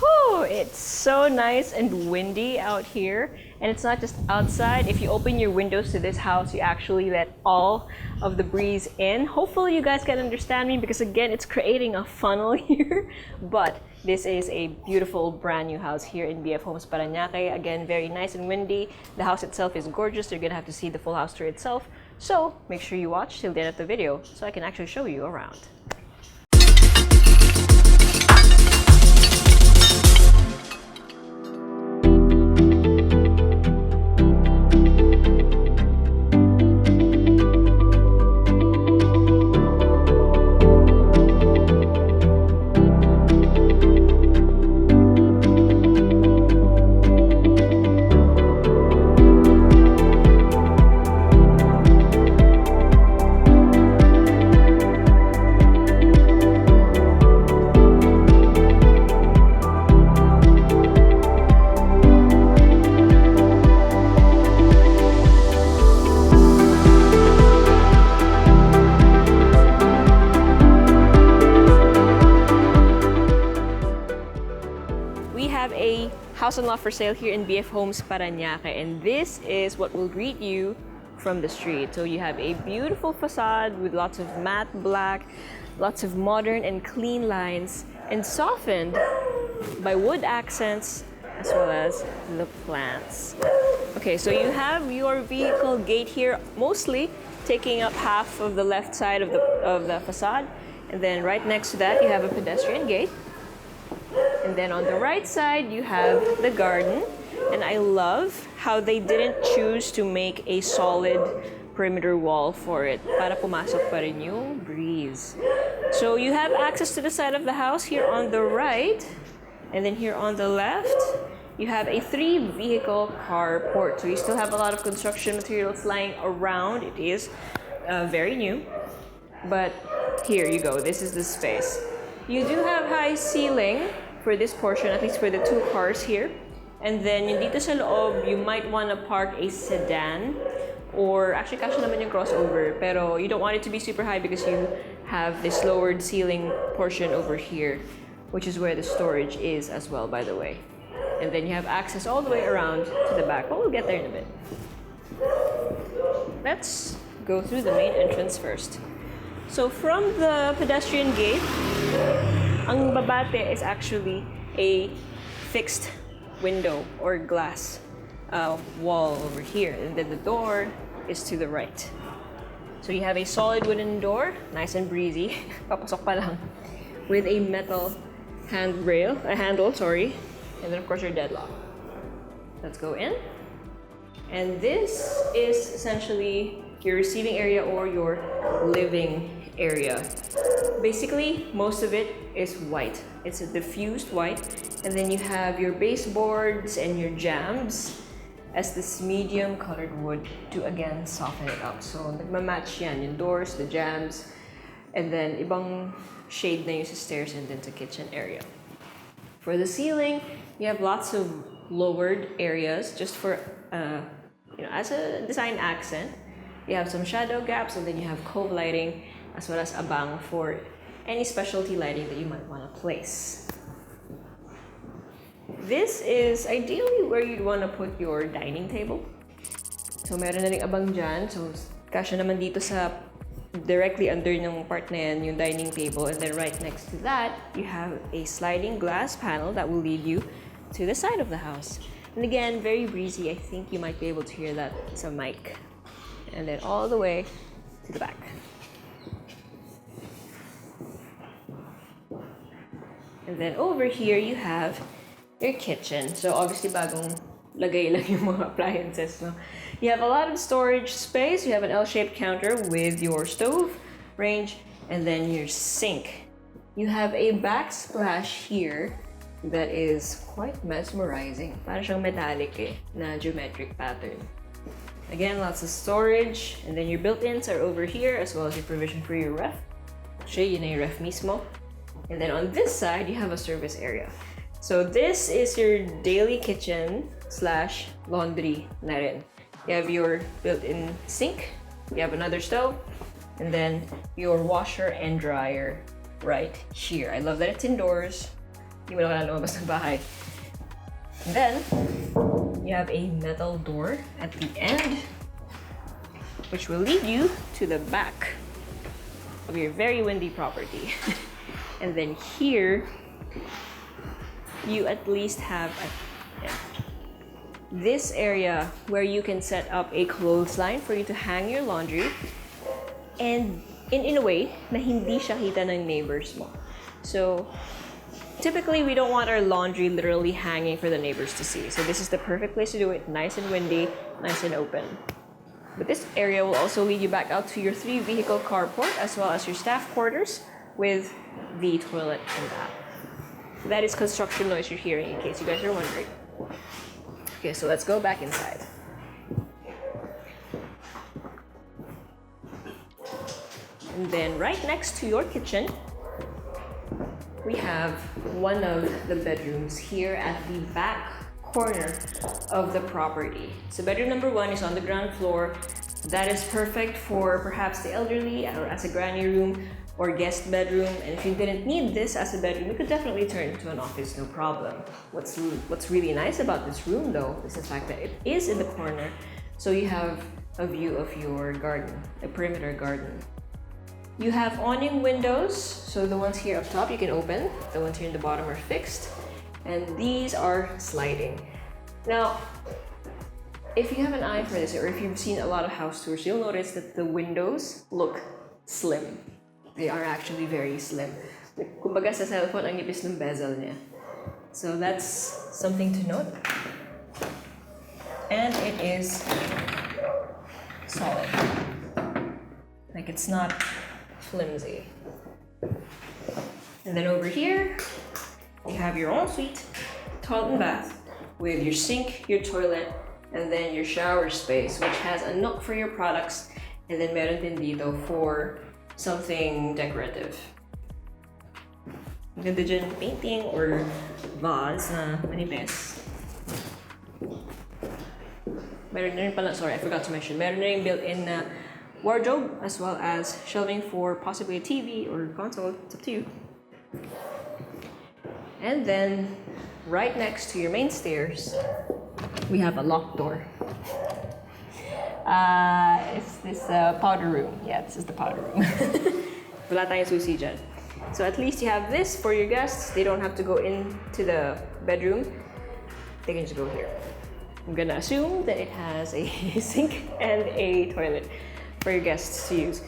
Whew, it's so nice and windy out here. And it's not just outside. If you open your windows to this house, you actually let all of the breeze in. Hopefully you guys can understand me because again, it's creating a funnel here. But this is a beautiful brand new house here in BF Homes Parañaque. Again, very nice and windy. The house itself is gorgeous. You're gonna have to see the full house tour itself. So make sure you watch till the end of the video so I can actually show you around. House and lot for sale here in BF Homes Parañaque, and this is what will greet you from the street. So you have a beautiful facade with lots of matte black, lots of modern and clean lines, and softened by wood accents as well as the plants. Okay, so you have your vehicle gate here, mostly taking up half of the left side of the facade, and then right next to that you have a pedestrian gate. And then on the right side, you have the garden. And I love how they didn't choose to make a solid perimeter wall for it. Para pumasok pa rin yung breeze. So you have access to the side of the house here on the right. And then here on the left, you have a 3-vehicle carport. So you still have a lot of construction materials lying around. It is very new. But here you go. This is the space. You do have high ceiling for this portion, at least for the 2 cars here. And then yung dito sa loob, you might want to park a sedan, or actually kasya naman yung crossover, pero you don't want it to be super high because you have this lowered ceiling portion over here, which is where the storage is as well, by the way. And then you have access all the way around to the back, but we'll get there in a bit. Let's go through the main entrance first. So from the pedestrian gate, ang babate is actually a fixed window or glass wall over here, and then the door is to the right. So you have a solid wooden door, nice and breezy, papasok pa lang, with a metal handle, and then of course your deadlock. Let's go in. And this is essentially your receiving area or your living area. Basically, most of it is white. It's a diffused white. And then you have your baseboards and your jambs as this medium colored wood to again soften it up. So nagmamatch yan, yung doors, the jambs, and then ibang shade na yung sa stairs and then sa kitchen area. For the ceiling, you have lots of lowered areas just for, as a design accent. You have some shadow gaps, and then you have cove lighting as well as abang for any specialty lighting that you might want to place. This is ideally where you'd want to put your dining table. So meron na ring abang dyan. So kasya naman dito sa directly under ng part na yan, yung dining table. And then right next to that, you have a sliding glass panel that will lead you to the side of the house. And again, very breezy. I think you might be able to hear that sa mic. And then all the way to the back. And then over here, you have your kitchen. So obviously, bagong lagay lang yung mga appliances, no? You have a lot of storage space. You have an L-shaped counter with your stove, range, and then your sink. You have a backsplash here that is quite mesmerizing. Parang siyang metallic na geometric pattern. Again, lots of storage, and then your built-ins are over here, as well as your provision for your ref. Actually, yun na yung ref mismo. And then on this side, you have a service area. So this is your daily kitchen / laundry na rin. You have your built-in sink, you have another stove, and then your washer and dryer right here. I love that it's indoors. Hindi mo na kailangan lumabas ng bahay. And then, you have a metal door at the end, which will lead you to the back of your very windy property. And then here, you at least have this area where you can set up a clothesline for you to hang your laundry, and in a way na hindi siya kita ng neighbors mo. So typically we don't want our laundry literally hanging for the neighbors to see. So this is the perfect place to do it, nice and windy, nice and open. But this area will also lead you back out to your 3-vehicle carport as well as your staff quarters with the toilet and bath. That is construction noise you're hearing, in case you guys are wondering. Okay, so let's go back inside. And then right next to your kitchen, we have one of the bedrooms here at the back corner of the property. So bedroom number 1 is on the ground floor. That is perfect for perhaps the elderly or as a granny room or guest bedroom. And if you didn't need this as a bedroom, you could definitely turn it to an office, no problem. What's really nice about this room though is the fact that it is in the corner, so you have a view of your garden, a perimeter garden. You have awning windows, so the ones here up top you can open, the ones here in the bottom are fixed, and these are sliding. Now, if you have an eye for this, or if you've seen a lot of house tours, you'll notice that the windows look slim. They are actually very slim. Kumbaga sa cellphone, ang nipis ng bezel niya. So that's something to note. And it is solid. Like, it's not flimsy. And then over here, you have your ensuite, toilet and bath, with your sink, your toilet, and then your shower space, which has a nook for your products, and then meron din dito for something decorative. Ganda dyan painting or vase na manipis. Meron na rin pala, sorry, I forgot to mention, meron na rin built-in na wardrobe as well as shelving for possibly a TV or console. It's up to you. And then right next to your main stairs, we have a locked door. Is this powder room? Yeah, this is the powder room. Wala tayong susi dyan. So at least you have this for your guests. They don't have to go into the bedroom. They can just go here. I'm gonna assume that it has a sink and a toilet for your guests to use.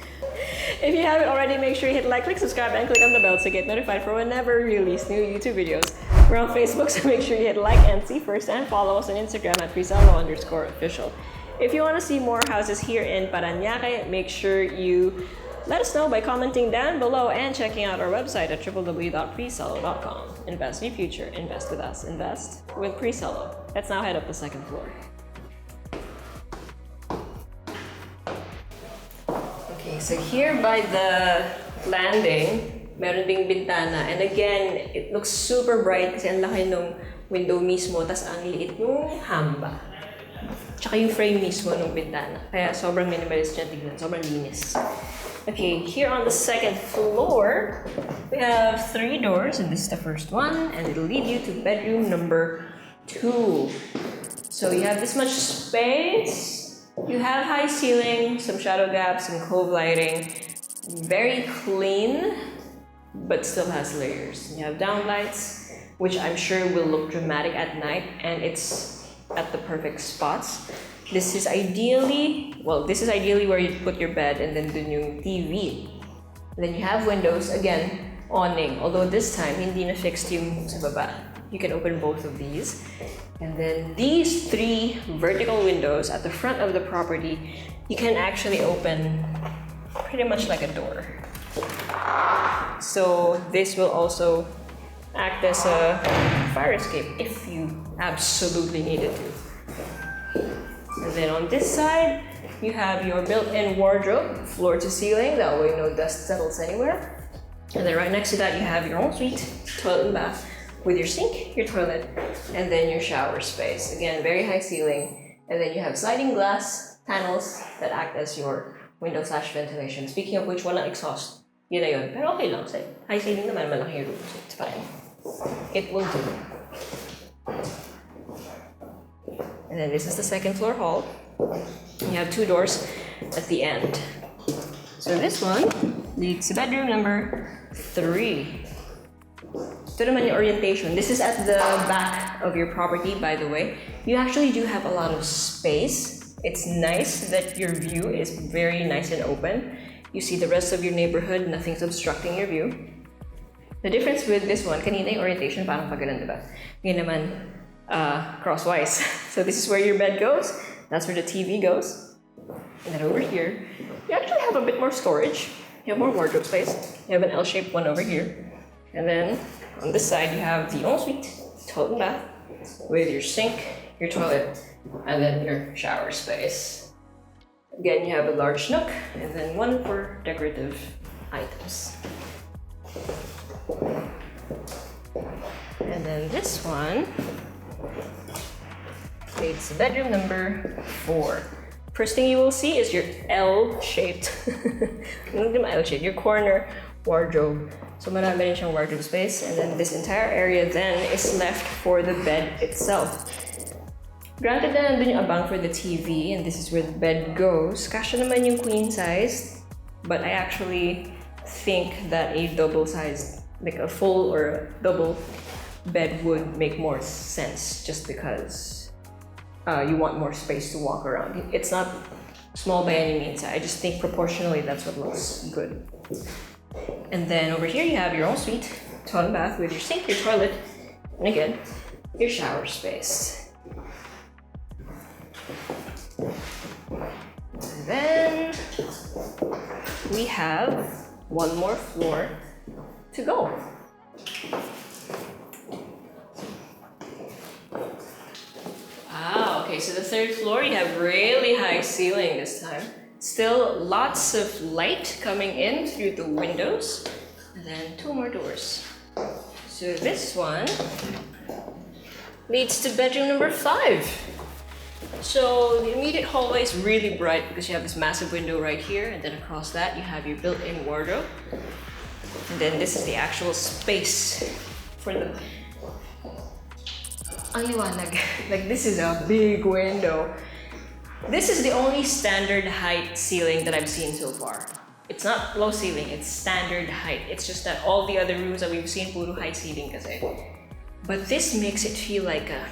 If you haven't already, make sure you hit like, click subscribe, and click on the bell to get notified for whenever we release new YouTube videos. We're on Facebook, so make sure you hit like and see first, and follow us on Instagram at Presello_official. If you want to see more houses here in Parañaque, make sure you let us know by commenting down below and checking out our website at www.presello.com. Invest in your future. Invest with us. Invest with Presello. Let's now head up the second floor. Okay, so here by the landing, meron ding bintana. And again, it looks super bright kasi ang laki ng window mismo, tas ang liit ng hamba. Tsaka yung frame mismo ng bintana. Kaya sobrang minimalist dyan tignan. Sobrang linis. Okay, here on the second floor, we have 3 doors, and this is the first one, and it'll lead you to bedroom number 2. So you have this much space. You have high ceiling, some shadow gaps, some cove lighting. Very clean, but still has layers. You have downlights, which I'm sure will look dramatic at night, and it's at the perfect spots. This is ideally where you put your bed and then the new TV. And then you have windows, again, awning. Although this time, hindi na fixed yung sa baba. You can open both of these. And then these 3 vertical windows at the front of the property, you can actually open pretty much like a door. So this will also act as a fire escape if you absolutely needed to. And then on this side, you have your built-in wardrobe, floor to ceiling, that way no dust settles anywhere. And then right next to that, you have your ensuite, toilet and bath, with your sink, your toilet, and then your shower space. Again, very high ceiling. And then you have sliding glass panels that act as your window/ventilation. Speaking of which, walang exhaust. Yun na yun. Pero okay lang. High ceiling naman, malaki yung room, so it's fine. it will do. And then this is the second floor hall. You have 2 doors at the end. So this one leads to bedroom number 3. Ito naman yung orientation. This is at the back of your property, by the way. You actually do have a lot of space. It's nice that your view is very nice and open. You see the rest of your neighborhood, nothing's obstructing your view. The difference with this one, kanina yung orientation parang pagano'n, diba? Ngayon naman, crosswise. So this is where your bed goes. That's where the TV goes. And then over here, you actually have a bit more storage. You have more wardrobe space. You have an L-shaped one over here. And then on this side, you have the ensuite, toilet and bath, with your sink, your toilet, and then your shower space. Again, you have a large nook, and then one for decorative items. And then this one leads to bedroom number 4. First thing you will see is your L-shaped, L-shaped, your corner wardrobe. So marami rin siyang wardrobe space, and then this entire area then is left for the bed itself. Granted na nandun yung abang for the TV, and this is where the bed goes. Kasya naman yung queen size, but I actually think that a double-sized, like a full or double bed would make more sense, just because you want more space to walk around. It's not small by any means. I just think proportionally that's what looks good. And then over here you have your own suite, toilet and bath with your sink, your toilet, and again, your shower space. And then we have one more floor to go. Wow, okay, so the 3rd floor, you have really high ceiling this time. Still lots of light coming in through the windows. And then 2 more doors. So this one leads to bedroom number 5. So the immediate hallway is really bright because you have this massive window right here, and then across that you have your built-in wardrobe. And then this is the actual space for the... Ang liwanag. Like, this is a big window. This is the only standard height ceiling that I've seen so far. It's not low ceiling, it's standard height. It's just that all the other rooms that we've seen, puro high ceiling kasi. But this makes it feel like a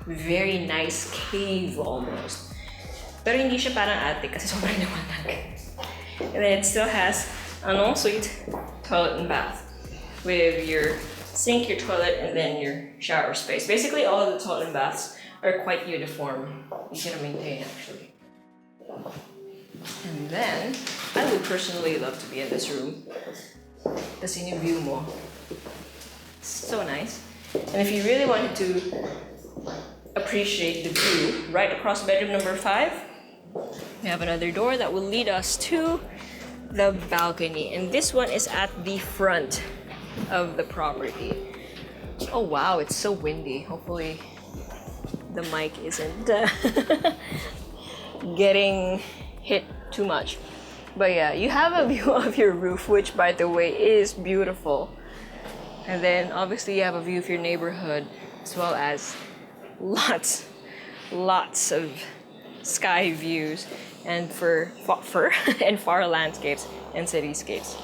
very nice cave almost. Pero hindi siya parang attic kasi sobrang liwanag. And then it still has an ensuite, toilet and bath with your sink, your toilet, and then your shower space. Basically, all of the toilet and baths are quite uniform. You can maintain actually. And then, I would personally love to be in this room. Kasi yung view mo. So nice. And if you really wanted to appreciate the view, right across bedroom number 5, we have another door that will lead us to the balcony. And this one is at the front of the property. Oh wow, it's so windy. Hopefully the mic isn't getting hit too much. But yeah, you have a view of your roof, which by the way is beautiful. And then obviously you have a view of your neighborhood, as well as lots of sky views and and far landscapes and cityscapes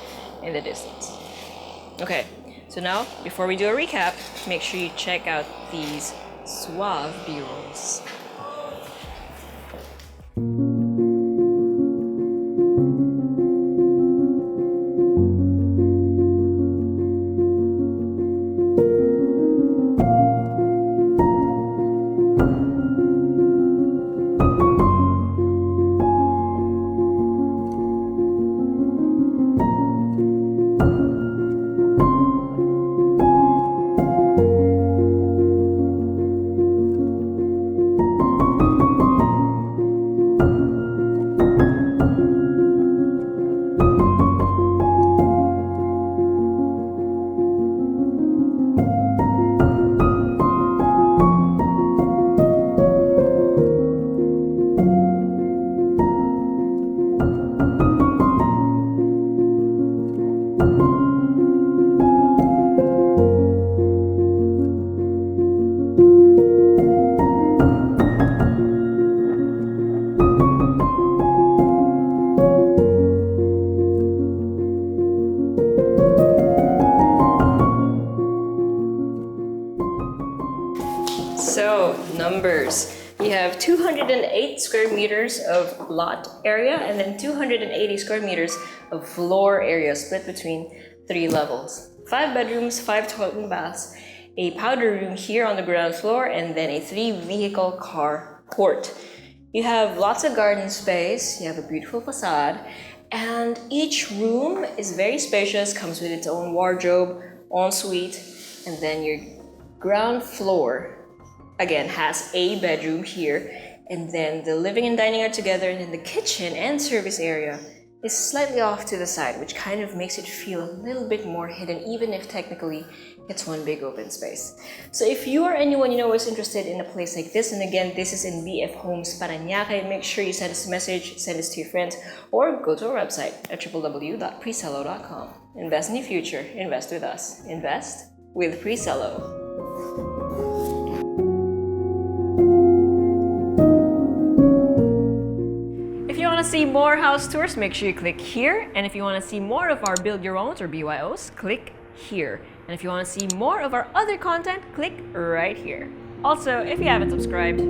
in the distance. Okay, so now before we do a recap, make sure you check out these suave B-rolls. So, numbers. You have 208 square meters of lot area and then 280 square meters of floor area split between 3 levels. 5 bedrooms, 5 toilet and baths, a powder room here on the ground floor, and then a 3-vehicle carport. You have lots of garden space, you have a beautiful facade, and each room is very spacious, comes with its own wardrobe, ensuite, and then your ground floor again has a bedroom here, and then the living and dining are together, and then the kitchen and service area is slightly off to the side, which kind of makes it feel a little bit more hidden, even if technically it's one big open space. So if you or anyone you know is interested in a place like this, and again, this is in BF Homes Parañaque, make sure you send us a message, send us to your friends, or go to our website at www.presello.com. Invest in your future. Invest with us. Invest with Presello. If you want to see more house tours, make sure you click here. And if you want to see more of our Build Your Owns or BYOs, click here. And if you want to see more of our other content, click right here. Also, if you haven't subscribed,